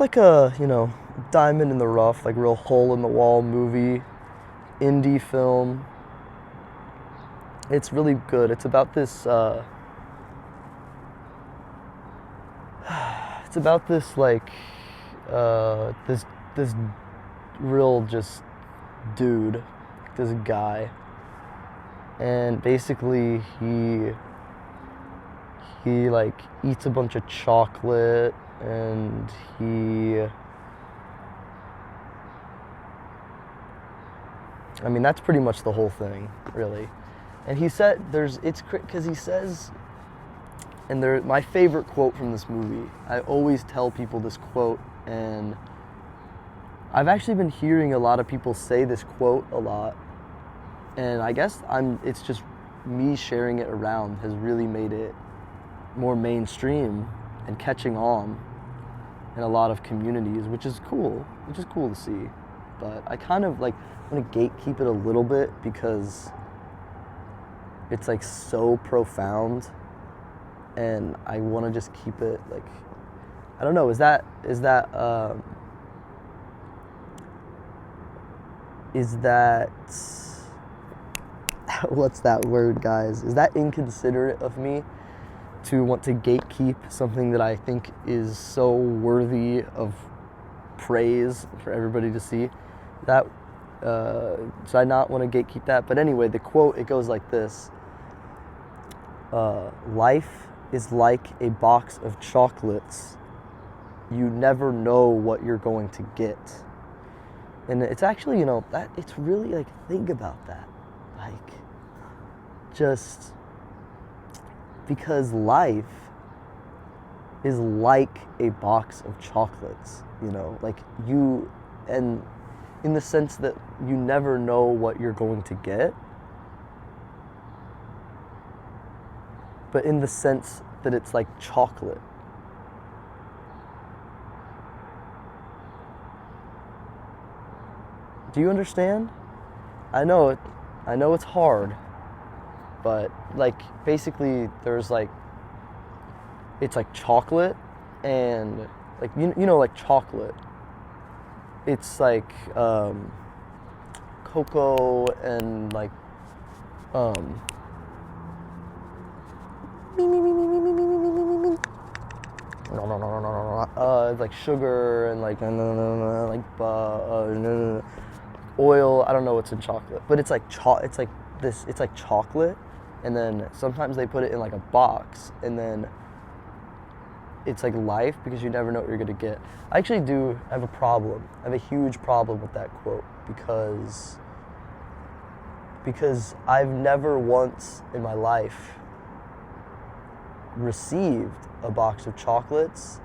like a, diamond in the rough, like real hole in the wall movie, indie film. It's really good. It's about this, this real just dude, this guy. And basically he like eats a bunch of chocolate and that's pretty much the whole thing, really. And he said because he says, and my favorite quote from this movie, I always tell people this quote, and I've actually been hearing a lot of people say this quote a lot, and I guess it's just me sharing it around has really made it more mainstream and catching on in a lot of communities, which is cool to see. But I kind of want to gatekeep it a little bit because it's like so profound, and I want to just keep it I don't know, is that what's that word, guys? Is that inconsiderate of me to want to gatekeep something that I think is so worthy of praise for everybody to see. That so I not want to gatekeep that. But anyway, the quote, it goes like this. Life is like a box of chocolates. You never know what you're going to get. And it's actually, you know, that it's really like, think about that. Like, just because life is like a box of chocolates, you know, like you, and in the sense that you never know what you're going to get, but in the sense that it's like chocolate. Do you understand? I know it's hard, but like basically there's like, it's like chocolate and like, you know, like chocolate. It's like cocoa and like like sugar and like oil. I don't know what's in chocolate, but it's like it's like chocolate, and then sometimes they put it in like a box, and then it's like life, because you never know what you're gonna get. I actually do have a problem. I have a huge problem with that quote, because I've never once in my life received a box of chocolates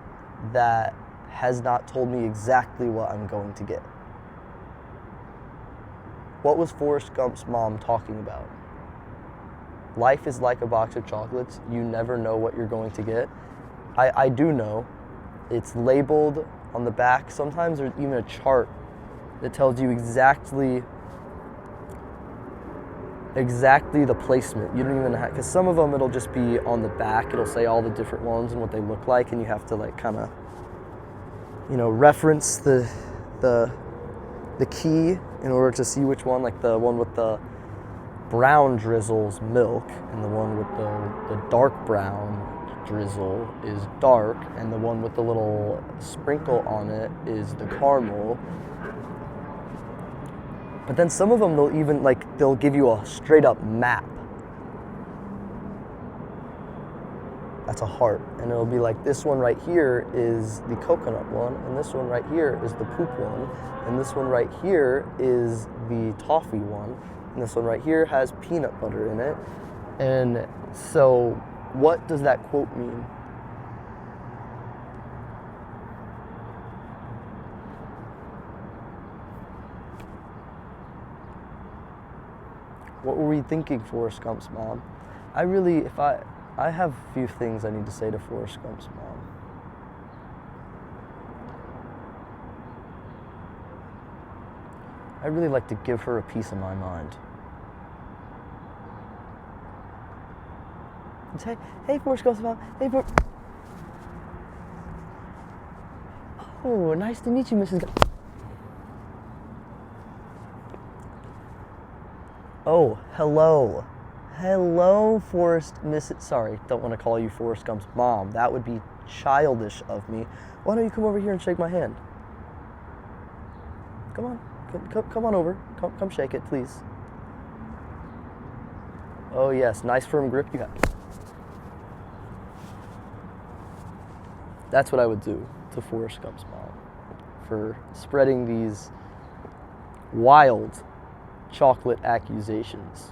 that has not told me exactly what I'm going to get. What was Forrest Gump's mom talking about? Life is like a box of chocolates. You never know what you're going to get. I do know. It's labeled on the back. Sometimes there's even a chart that tells you exactly the placement. You don't even have, because some of them it'll just be on the back. It'll say all the different ones and what they look like, and you have to like kind of, you know, reference the key in order to see which one, like the one with the brown drizzle's milk, and the one with the dark brown drizzle is dark, and the one with the little sprinkle on it is the caramel. But then some of them, they'll give you a straight up map. That's a heart, and it'll be like, this one right here is the coconut one, and this one right here is the poop one, and this one right here is the toffee one, and this one right here has peanut butter in it. And so what does that quote mean? What were we thinking, Forrest Gump's mom? I have a few things I need to say to Forrest Gump's mom. I'd really like to give her a piece of my mind. And say, hey, Forrest Gump's mom. Hey, oh, nice to meet you, Mrs. Gump. Oh, hello. Hello, sorry, don't want to call you Forrest Gump's mom. That would be childish of me. Why don't you come over here and shake my hand? Come on. Come on over. Come shake it, please. Oh, yes. Nice firm grip you got. That's what I would do to Forrest Gump's mom for spreading these wild chocolate accusations.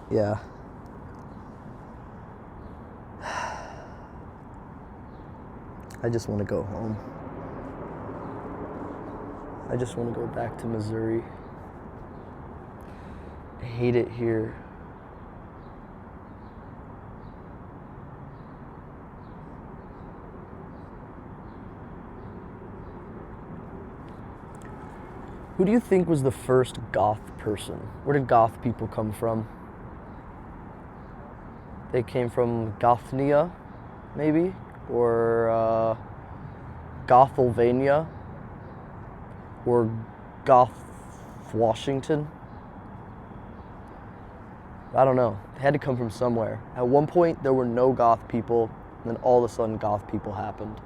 Yeah. I just want to go home. I just want to go back to Missouri. I hate it here. Who do you think was the first goth person? Where did goth people come from? They came from Gothnia, maybe? Or Gothylvania? Or Goth, Washington? I don't know. They had to come from somewhere. At one point, there were no goth people, and then all of a sudden, goth people happened.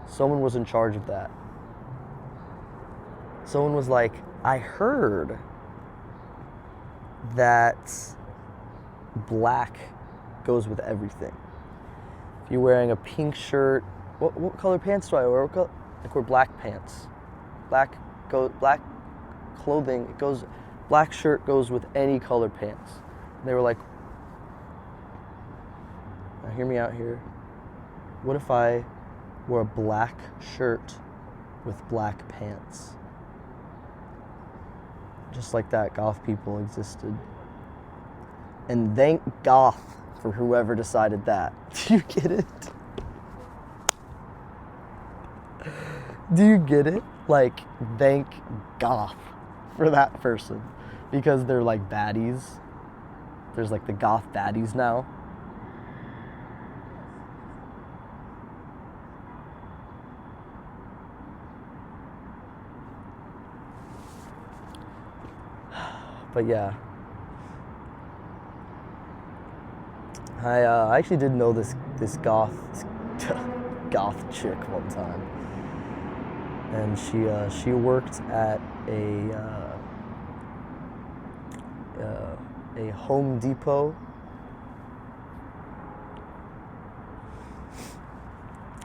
Someone was in charge of that. Someone was like, I heard that black goes with everything. If you're wearing a pink shirt, what color pants do I wear? Like we're black pants. Black clothing, it goes, black shirt goes with any color pants. And they were like, now hear me out here. What if I wore a black shirt with black pants? Just like that, goth people existed. And thank goth for whoever decided that. Do you get it? Do you get it? Like, thank goth for that person. Because they're like baddies. There's like the goth baddies now. But yeah. I actually did know this goth chick one time, and she worked at a Home Depot,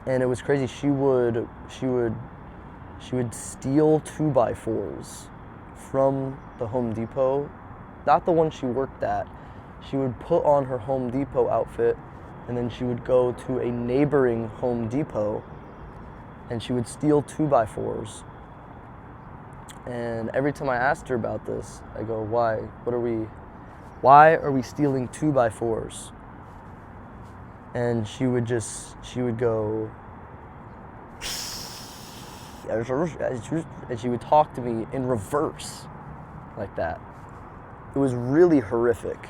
and it was crazy. She would steal 2x4s from the Home Depot, not the one she worked at. She would put on her Home Depot outfit, and then she would go to a neighboring Home Depot, and she would steal 2x4s. And every time I asked her about this, I go, why are we stealing 2x4s? And she would go, and she would talk to me in reverse, like that. It was really horrific.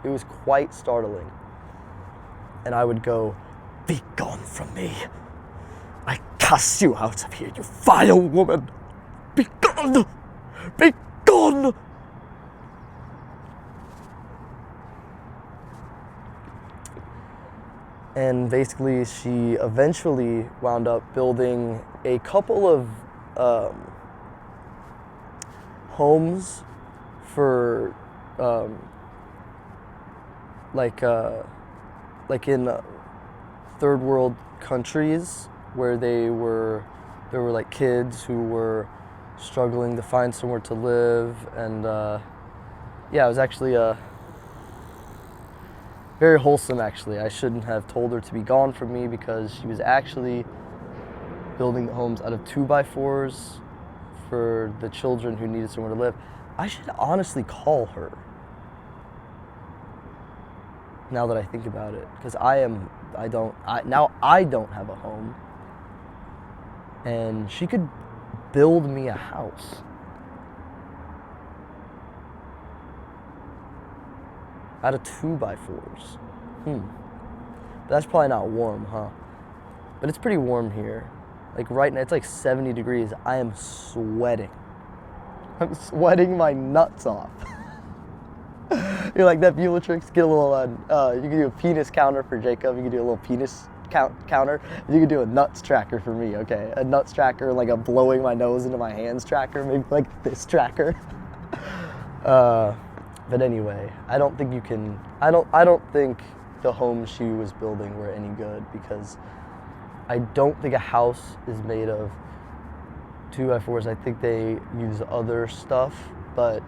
It was quite startling. And I would go, be gone from me. I cast you out of here, you vile woman. Be gone! Be gone! And basically, she eventually wound up building a couple of homes for like in third world countries where there were like kids who were struggling to find somewhere to live, and yeah, it was actually very wholesome. Actually, I shouldn't have told her to be gone from me, because she was actually building homes out of 2x4s for the children who needed somewhere to live. I should honestly call her, now that I think about it, because I don't have a home, and she could build me a house. Out of 2x4s. That's probably not warm, huh? But it's pretty warm here. Like right now, it's like 70 degrees. I am sweating. I'm sweating my nuts off. You're like that Bueller tricks. Get a little, you can do a penis counter for Jacob. You can do a little penis counter. You can do a nuts tracker for me, okay? A nuts tracker, like a blowing my nose into my hands tracker, maybe like this tracker. But anyway, I don't think you can. I don't think the homes she was building were any good, because I don't think a house is made of 2x4s. I think they use other stuff, but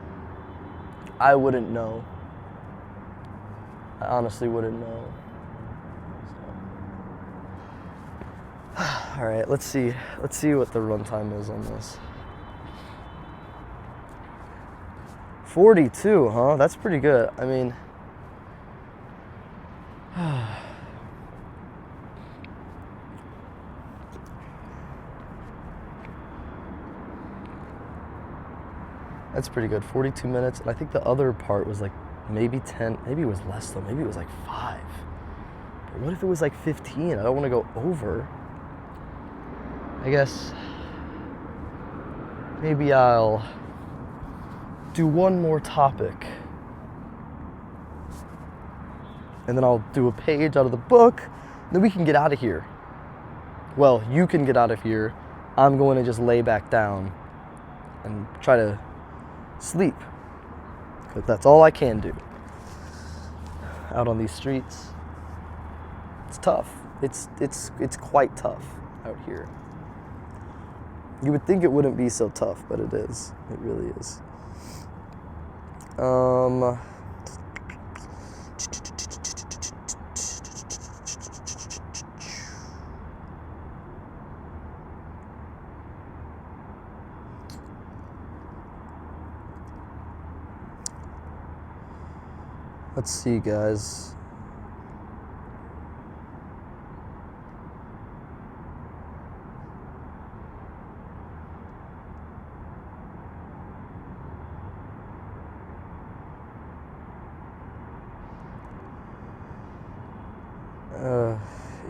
I wouldn't know. I honestly wouldn't know. So. All right, let's see what the runtime is on this. 42, huh? That's pretty good. I mean, that's pretty good. 42 minutes, and I think the other part was like maybe 10, maybe it was less though, maybe it was like 5. But what if it was like 15? I don't want to go over. I guess maybe I'll do one more topic and then I'll do a page out of the book, then we can get out of here. Well, you can get out of here. I'm going to just lay back down and try to sleep, because that's all I can do. Out on these streets, it's tough. It's quite tough out here. You would think it wouldn't be so tough, but it is. It really is. Let's see, guys.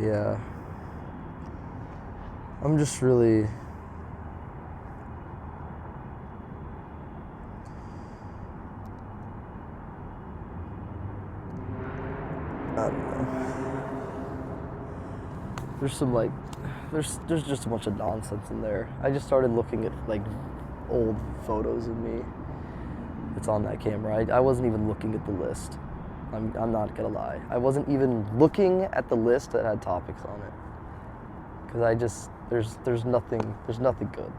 Yeah. I'm just really... I don't know. There's some there's just a bunch of nonsense in there. I just started looking at like old photos of me. It's on that camera. I wasn't even looking at the list. I'm not gonna lie. I wasn't even looking at the list that had topics on it. Cause I just there's nothing good. There's nothing good.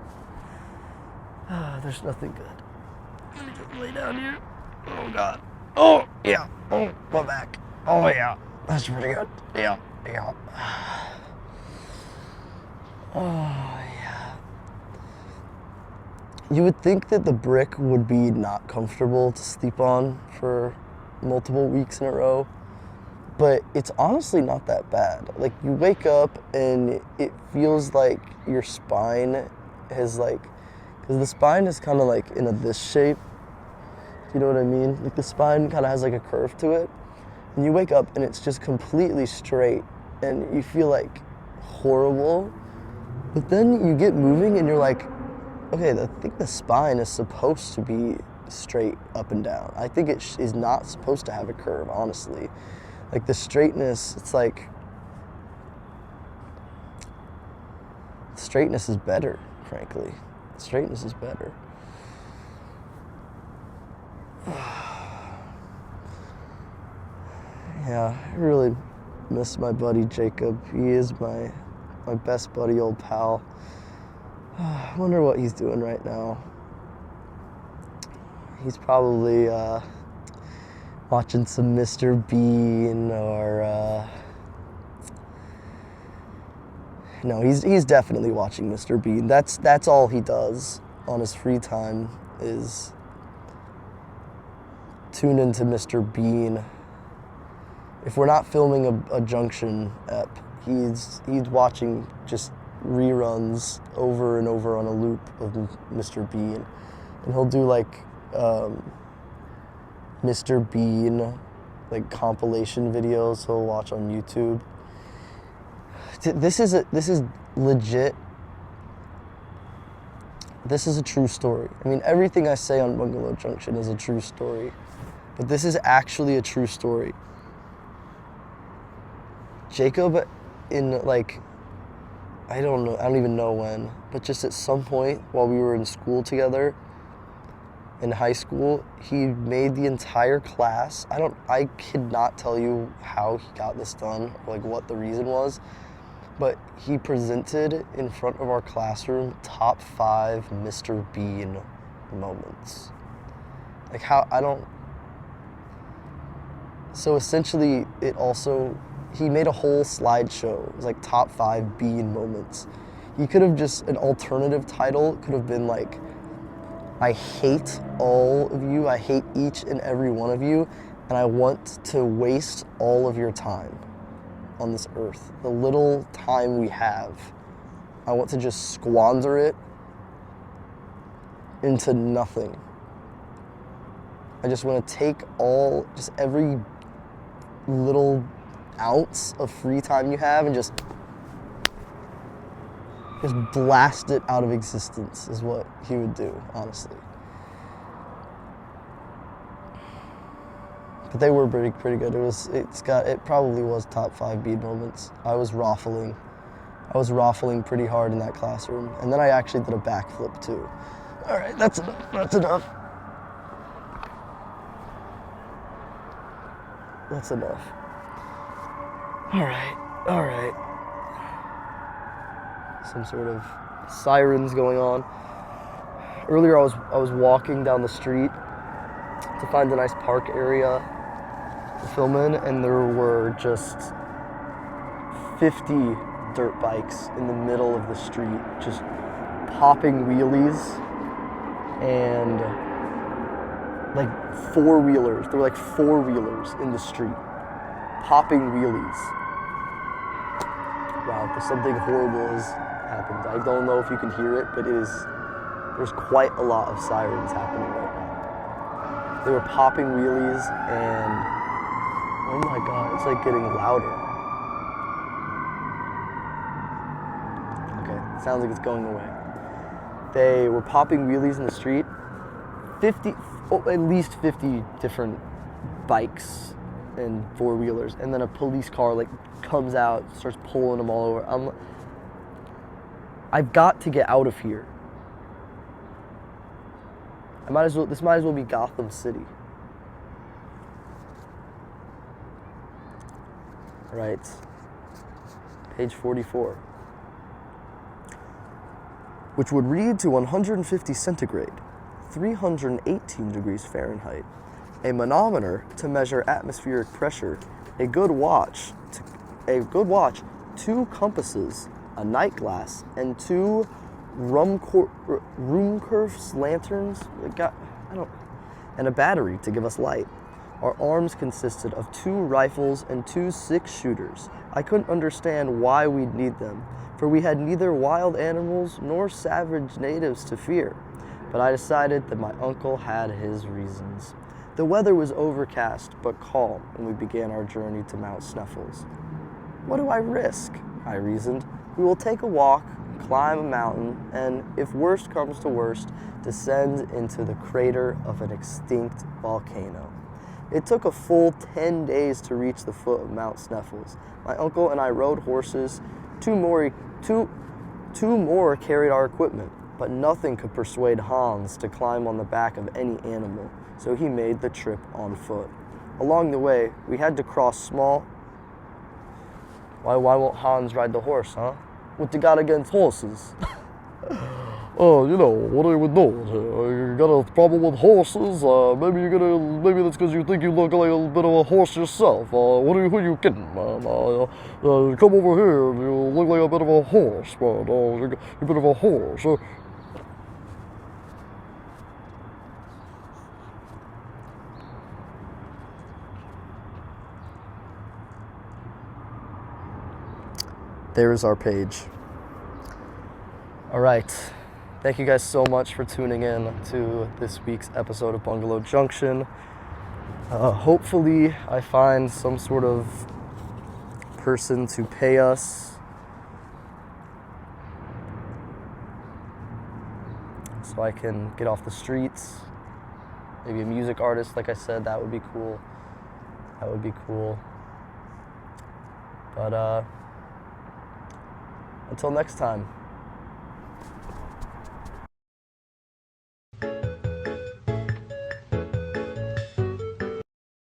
Let me just lay down here. Oh God. Oh yeah. Oh, my back. Oh yeah, that's pretty good. Yeah. Oh yeah. You would think that the brick would be not comfortable to sleep on for multiple weeks in a row, but it's honestly not that bad. Like, you wake up and it feels like your spine has because the spine is kind of like in this shape. You know what I mean? Like, the spine kind of has like a curve to it. And you wake up and it's just completely straight and you feel like horrible. But then you get moving and you're like, okay, I think the spine is supposed to be straight up and down. I think it is not supposed to have a curve, honestly. Like, the straightness, it's like, straightness is better, frankly. Straightness is better. Yeah, I really miss my buddy Jacob. He is my best buddy, old pal. I wonder what he's doing right now. He's probably watching some Mr. Bean or no, he's definitely watching Mr. Bean. That's all he does on his free time is tune into Mr. Bean. If we're not filming a Junction ep, he's watching just reruns over and over on a loop of Mr. Bean. And he'll do like Mr. Bean like compilation videos he'll watch on YouTube. This is legit. This is a true story. I mean, everything I say on Bungalow Junction is a true story. But this is actually a true story. Jacob, in like, I don't even know when, but just at some point while we were in school together, in high school, he made the entire class. I could not tell you how he got this done, or like what the reason was, but he presented in front of our classroom top 5 Mr. Bean moments. Like, so essentially he made a whole slideshow. It was like top 5 Bean moments. He could have just, an alternative title could have been like, I hate all of you, I hate each and every one of you, and I want to waste all of your time on this earth. The little time we have, I want to just squander it into nothing. I just want to take just every little ounce of free time you have and just blast it out of existence is what he would do, honestly. But they were pretty good. It probably was top 5 bead moments. I was raffling pretty hard in that classroom. And then I actually did a backflip too. All right, that's enough. That's enough. That's enough. All right. Some sort of sirens going on. Earlier I was walking down the street to find a nice park area to film in, and there were just 50 dirt bikes in the middle of the street, just popping wheelies, and like four-wheelers. There were like four-wheelers in the street, popping wheelies. Wow, something horrible has happened. I don't know if you can hear it, but there's quite a lot of sirens happening right now. They were popping wheelies, and oh my God, it's like getting louder. Okay, sounds like it's going away. They were popping wheelies in the street. At least 50 different bikes and four-wheelers, and then a police car like comes out, starts pulling them all over. I've got to get out of here. This might as well be Gotham City. All right, page 44. Which would read to 150 centigrade, 318 degrees Fahrenheit, a manometer to measure atmospheric pressure, a good watch, 2 compasses, a night glass, and 2 Ruhmkorff's lanterns, and a battery to give us light. Our arms consisted of 2 rifles and 2 6-shooters. I couldn't understand why we'd need them, for we had neither wild animals nor savage natives to fear. But I decided that my uncle had his reasons. The weather was overcast but calm when we began our journey to Mount Sneffels. What do I risk? I reasoned. We will take a walk, climb a mountain, and, if worst comes to worst, descend into the crater of an extinct volcano. It took a full 10 days to reach the foot of Mount Sneffels. My uncle and I rode horses. Two more carried our equipment, but nothing could persuade Hans to climb on the back of any animal, so he made the trip on foot. Along the way, we had to cross small... Why won't Hans ride the horse, huh? What you got against horses? What do you with those? You got a problem with horses? Maybe that's because you think you look like a bit of a horse yourself. Who are you kidding, man? Come over here, you look like a bit of a horse, man. You're a bit of a horse. There's our page. All right. Thank you guys so much for tuning in to this week's episode of Bungalow Junction. Hopefully I find some sort of person to pay us so I can get off the streets. Maybe a music artist, like I said, that would be cool. But until next time.